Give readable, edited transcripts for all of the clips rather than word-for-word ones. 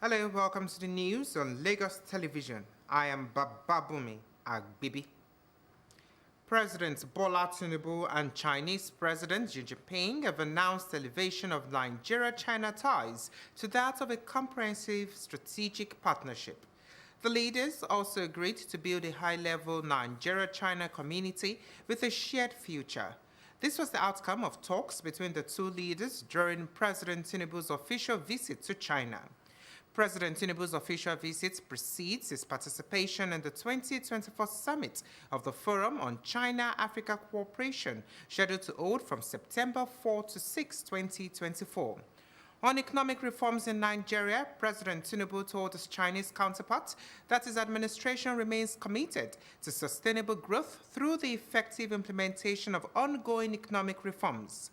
Hello, welcome to the news on Lagos Television. I am Babumi Agbibi. President Bola Tinubu and Chinese President Xi Jinping have announced elevation of Nigeria-China ties to that of a comprehensive strategic partnership. The leaders also agreed to build a high-level Nigeria-China community with a shared future. This was the outcome of talks between the two leaders during President Tinubu's official visit to China. President Tinubu's official visit precedes his participation in the 2024 summit of the Forum on China-Africa Cooperation, scheduled to hold from September 4 to 6, 2024. On economic reforms in Nigeria, President Tinubu told his Chinese counterpart that his administration remains committed to sustainable growth through the effective implementation of ongoing economic reforms.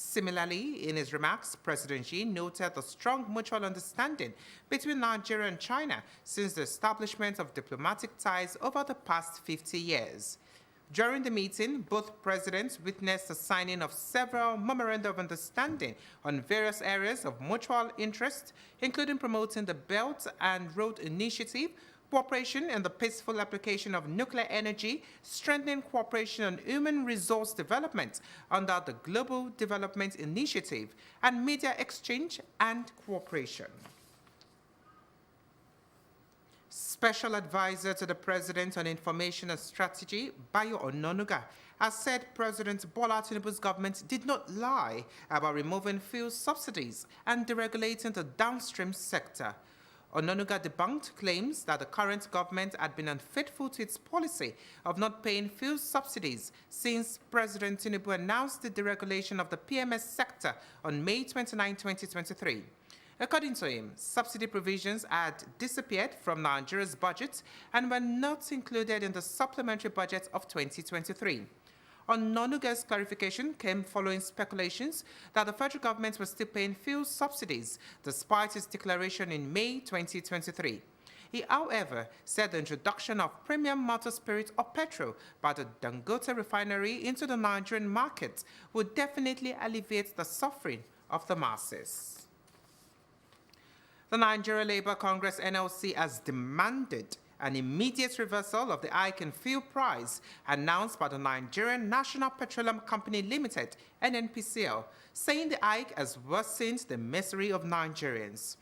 Similarly, in his remarks, President Xi noted the strong mutual understanding between Nigeria and China since the establishment of diplomatic ties over the past 50 years. During the meeting, both presidents witnessed the signing of several memoranda of understanding on various areas of mutual interest, including promoting the Belt and Road Initiative, cooperation in the peaceful application of nuclear energy, strengthening cooperation on human resource development under the Global Development Initiative, and media exchange and cooperation. Special Advisor to the President on Information and Strategy, Bayo Ononuga, has said President Bola Tinubu's government did not lie about removing fuel subsidies and deregulating the downstream sector. Ononuga debunked claims that the current government had been unfaithful to its policy of not paying fuel subsidies since President Tinubu announced the deregulation of the PMS sector on May 29, 2023. According to him, subsidy provisions had disappeared from Nigeria's budget and were not included in the supplementary budget of 2023. Ononuga's clarification came following speculations that the federal government was still paying fuel subsidies despite its declaration in May 2023. He, however, said the introduction of premium motor spirit or petrol by the Dangote refinery into the Nigerian market would definitely alleviate the suffering of the masses. The Nigeria Labour Congress NLC has demanded an immediate reversal of the hike in fuel price announced by the Nigerian National Petroleum Company Limited, NNPCL, saying the hike has worsened the misery of Nigerians.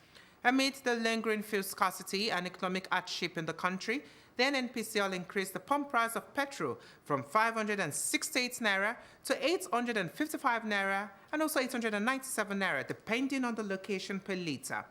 Amid the lingering fuel scarcity and economic hardship in the country, the NNPCL increased the pump price of petrol from 568 naira to 855 naira and also 897 naira, depending on the location per litre.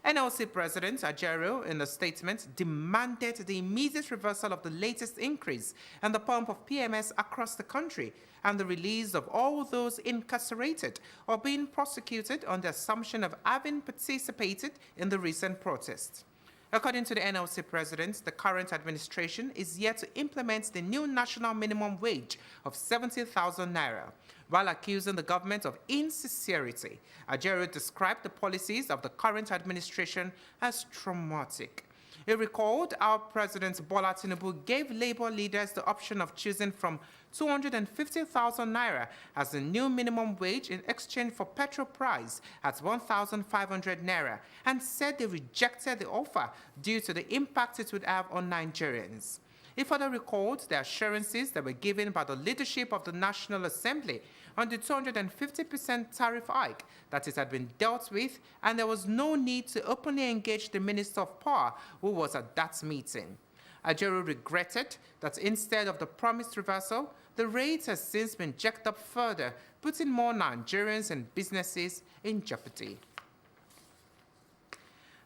NLC President Ajero, in a statement, demanded the immediate reversal of the latest increase in the pump of PMS across the country and the release of all those incarcerated or being prosecuted on the assumption of having participated in the recent protests. According to the NLC president, the current administration is yet to implement the new national minimum wage of 70,000 naira. While accusing the government of insincerity, Ajero described the policies of the current administration as traumatic. He recalled how President Bola Tinubu gave Labour leaders the option of choosing from 250,000 naira as the new minimum wage in exchange for petrol price at 1,500 naira and said they rejected the offer due to the impact it would have on Nigerians. He further recalled the assurances that were given by the leadership of the National Assembly on the 250% tariff hike that it had been dealt with, and there was no need to openly engage the Minister of Power who was at that meeting. Ajero regretted that instead of the promised reversal, the rate has since been jacked up further, putting more Nigerians and businesses in jeopardy.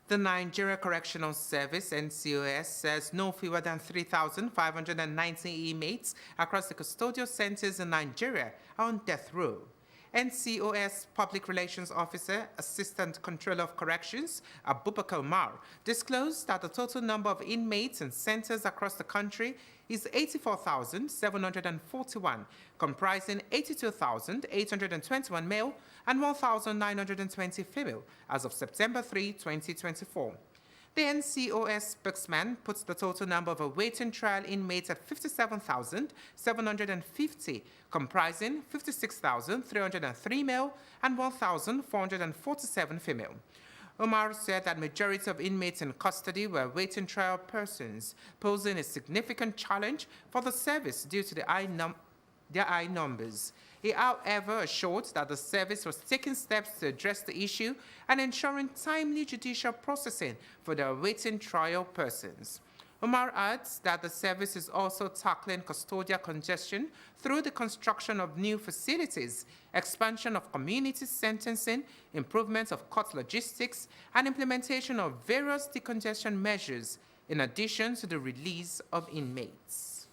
The Nigeria Correctional Service, NCOS, says no fewer than 3,590 inmates across the custodial centers in Nigeria are on death row. NCOS Public Relations Officer, Assistant Controller of Corrections, Abubakar Umar, disclosed that the total number of inmates in centers across the country is 84,741, comprising 82,821 male and 1,920 female as of September 3, 2024. The NCOS spokesman puts the total number of awaiting trial inmates at 57,750, comprising 56,303 male and 1,447 female. Umar said that majority of inmates in custody were waiting trial persons, posing a significant challenge for the service due to their high numbers. He, however, assured that the service was taking steps to address the issue and ensuring timely judicial processing for the awaiting trial persons. Umar adds that the service is also tackling custodial congestion through the construction of new facilities, expansion of community sentencing, improvement of court logistics, and implementation of various decongestion measures, in addition to the release of inmates.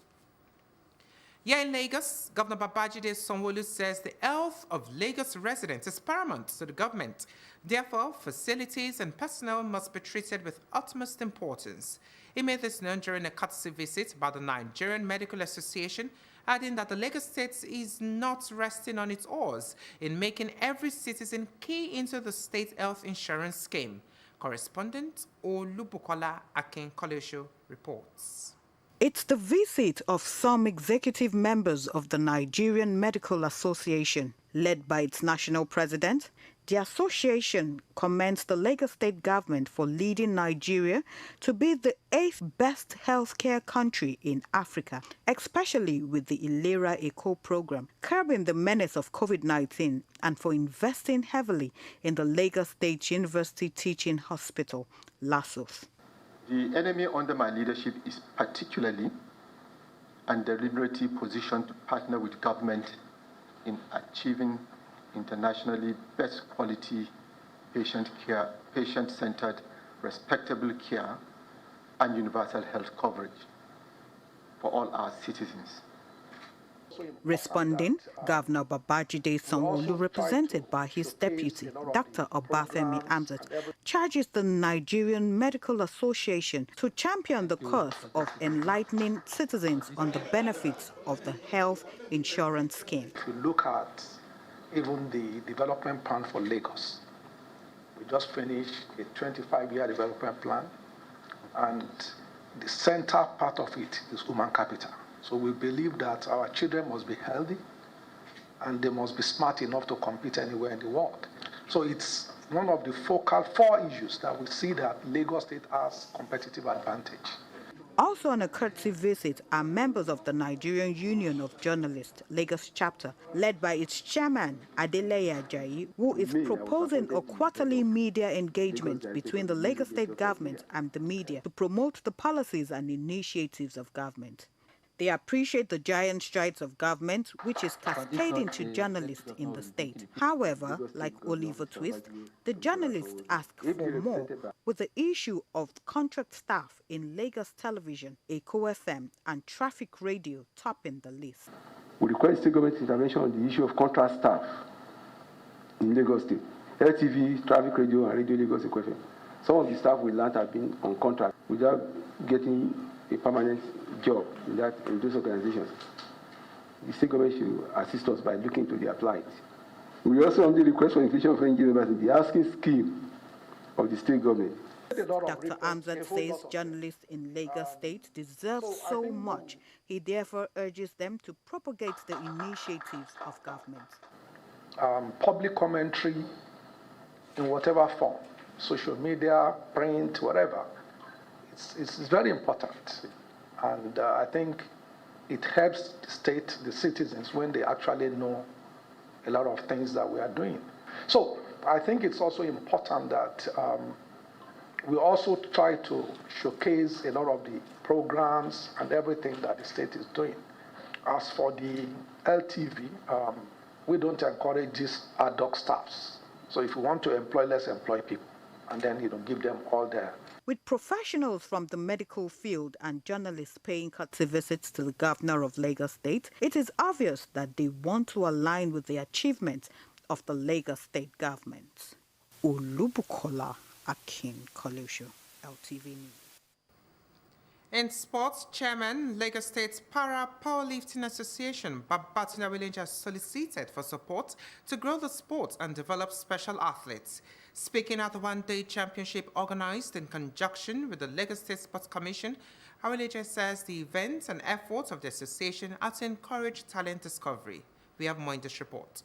Here in Lagos, Governor Babajide Sanwo-Olu says the health of Lagos residents is paramount to the government. Therefore, facilities and personnel must be treated with utmost importance. He made this known during a courtesy visit by the Nigerian Medical Association, adding that the Lagos State is not resting on its oars in making every citizen key into the state health insurance scheme. Correspondent Olubukola Akin-Kolesho reports. It's the visit of some executive members of the Nigerian Medical Association, led by its national president. The association commends the Lagos State government for leading Nigeria to be the 8th best healthcare country in Africa, especially with the Ilera Eco program, curbing the menace of COVID-19, and for investing heavily in the Lagos State University Teaching Hospital, LASUTH. The enemy under my leadership is particularly and deliberately positioned to partner with government in achieving internationally best quality patient care, patient-centered, respectable care, and universal health coverage for all our citizens. Responding, Governor Babajide Sanwo-Olu, represented by his deputy, Dr. Obafemi Hamzat, charges the Nigerian Medical Association to champion the cause of enlightening citizens on the benefits of the health insurance scheme. If you look at even the development plan for Lagos, we just finished a 25-year development plan, and the center part of it is human capital. So we believe that our children must be healthy and they must be smart enough to compete anywhere in the world. So it's one of the focal 4 issues that we see that Lagos State has competitive advantage. Also on a courtesy visit are members of the Nigerian Union of Journalists, Lagos chapter, led by its chairman, Adeleye Ajayi, who is proposing a quarterly media engagement between the Lagos State government and the media to promote the policies and initiatives of government. They appreciate the giant strides of government, which is cascading to journalists in the state. However, like Oliver Twist, the journalists ask for more, with the issue of contract staff in Lagos Television, Eko FM, and Traffic Radio topping the list. We request state government intervention on the issue of contract staff in Lagos State. LTV, Traffic Radio, and Radio Lagos Eko FM. Some of the staff we learned have been on contract without getting a permanent job in those organizations. The state government should assist us by looking to their plight. We also only request for inclusion of NG members in the asking scheme of the state government. Dr. Hamzat says journalists in Lagos State deserve so much. He therefore urges them to propagate the initiatives of government. Public commentary in whatever form, social media, print, whatever. It's very important, and I think it helps the state, the citizens, when they actually know a lot of things that we are doing. So I think it's also important that we also try to showcase a lot of the programs and everything that the state is doing. As for the LTV, we don't encourage these ad hoc staffs. So if we want to employ, let's employ people, and then give them all their. With professionals from the medical field and journalists paying courtesy visits to the governor of Lagos State, it is obvious that they want to align with the achievements of the Lagos State government. Olubukola Akin-Kolesho, LTV News. In sports, Chairman, Lagos State Para Powerlifting Association, Babatunde Williams, has solicited for support to grow the sport and develop special athletes. Speaking at the one-day championship organized in conjunction with the Lagos State Sports Commission, Aweleje says the events and efforts of the association are to encourage talent discovery. We have more in this report.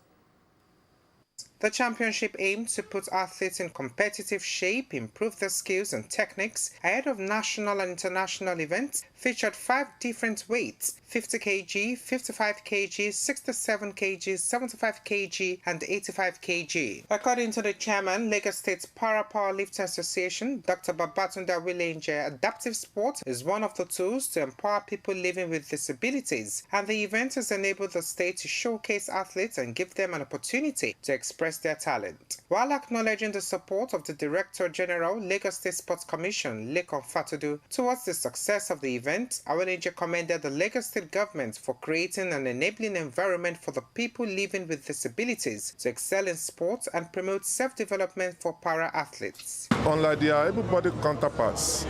The championship aimed to put athletes in competitive shape, improve their skills and techniques ahead of national and international events, featured 5 different weights: 50 kg, 55 kg, 67 kg, 75 kg, and 85 kg. According to the chairman, Lagos State Para Powerlifting Association, Dr. Babatunde Awilenje, adaptive sport is one of the tools to empower people living with disabilities, and the event has enabled the state to showcase athletes and give them an opportunity to express their talent. While acknowledging the support of the Director General, Lagos State Sports Commission, Lekan Fatudu, towards the success of the event, Awilenje commended the Lagos State government for creating an enabling environment for the people living with disabilities to excel in sports and promote self-development for para-athletes. Unlike their able-bodied counterparts,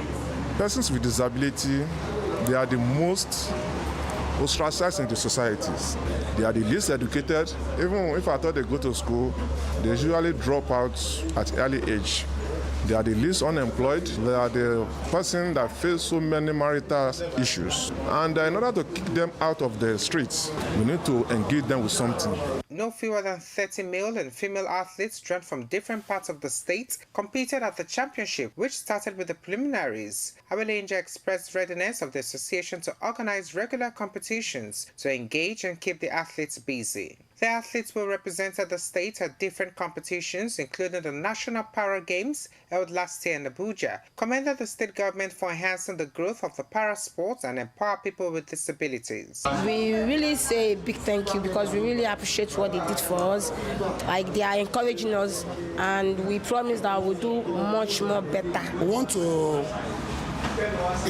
persons with disability, they are the most ostracized in the societies. They are the least educated. Even if I thought they go to school, they usually drop out at early age. They are the least unemployed. They are the person that face so many marital issues. And in order to kick them out of the streets, we need to engage them with something. No fewer than 30 male and female athletes drawn from different parts of the state competed at the championship, which started with the preliminaries. Awilenje expressed readiness of the association to organize regular competitions to engage and keep the athletes busy. The athletes will represent the state at different competitions, including the National Para Games held last year in Abuja, commended the state government for enhancing the growth of the para sports and empower people with disabilities. We really say a big thank you because we really appreciate what they did for us. Like, they are encouraging us, and we promise that we'll do much more better. We want to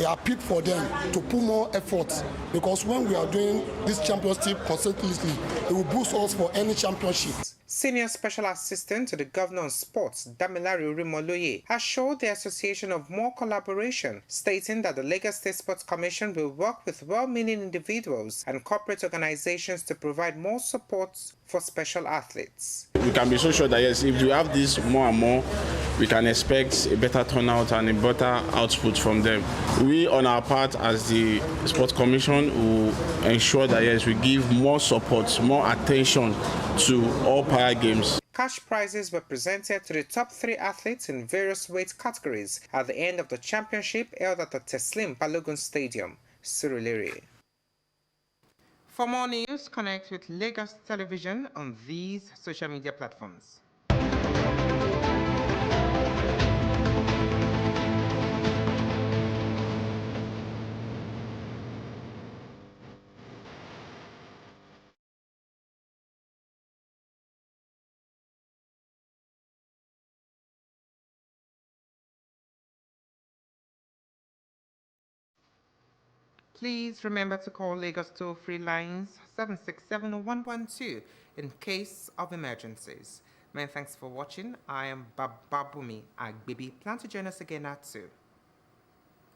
appeal for them to put more effort, because when we are doing this championship consistently, it will boost us for any championship. Senior Special Assistant to the Governor on Sports, Damilare Urimoloye, has assured the association of more collaboration, stating that the Lagos State Sports Commission will work with well-meaning individuals and corporate organizations to provide more support for special athletes. We can be so sure that yes, if we have this more and more, we can expect a better turnout and a better output from them. We, on our part, as the Sports Commission, will ensure that yes, we give more support, more attention to all para games. Cash prizes were presented to the top 3 athletes in various weight categories at the end of the championship held at the Teslim Balogun Stadium, Surulere. For more news, connect with Lagos Television on these social media platforms. Please remember to call Lagos toll-free lines 767-112 in case of emergencies. Many thanks for watching. I am Bababumi Agbibi. Plan to join us again at 2.